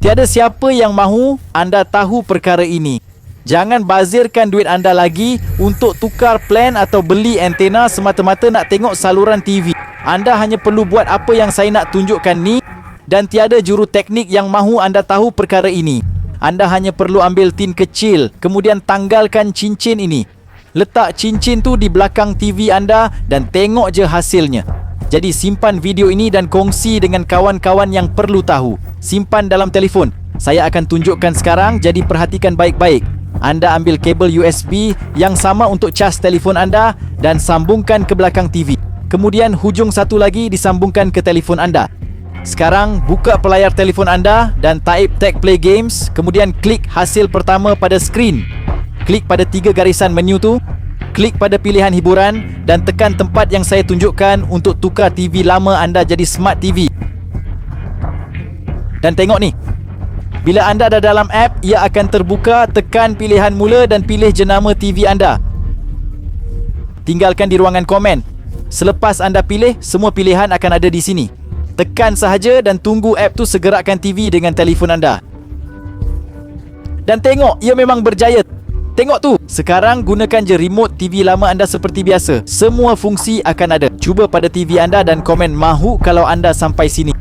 Tiada siapa yang mahu anda tahu perkara ini. Jangan bazirkan duit anda lagi untuk tukar plan atau beli antena semata-mata nak tengok saluran TV. Anda hanya perlu buat apa yang saya nak tunjukkan ni, dan tiada juru teknik yang mahu anda tahu perkara ini. Anda hanya perlu ambil tin kecil, kemudian tanggalkan cincin ini. Letak cincin tu di belakang TV anda dan tengok je hasilnya. Jadi simpan video ini dan kongsi dengan kawan-kawan yang perlu tahu. Simpan dalam telefon. Saya akan tunjukkan sekarang, jadi perhatikan baik-baik. Anda ambil kabel USB yang sama untuk cas telefon anda dan sambungkan ke belakang TV. Kemudian hujung satu lagi disambungkan ke telefon anda. Sekarang buka pelayar telefon anda dan type Tag Play Games, kemudian klik hasil pertama pada skrin. Klik pada 3 garisan menu tu, klik pada pilihan hiburan dan tekan tempat yang saya tunjukkan untuk tukar TV lama anda jadi Smart TV. Dan tengok ni. Bila anda dah dalam app, ia akan terbuka. Tekan pilihan mula dan pilih jenama TV anda. Tinggalkan di ruangan komen. Selepas anda pilih, semua pilihan akan ada di sini. Tekan sahaja dan tunggu app tu segerakan TV dengan telefon anda. Dan tengok, ia memang berjaya. Tengok tu. Sekarang gunakan je remote TV lama anda seperti biasa. Semua fungsi akan ada. Cuba pada TV anda dan komen mahu kalau anda sampai sini.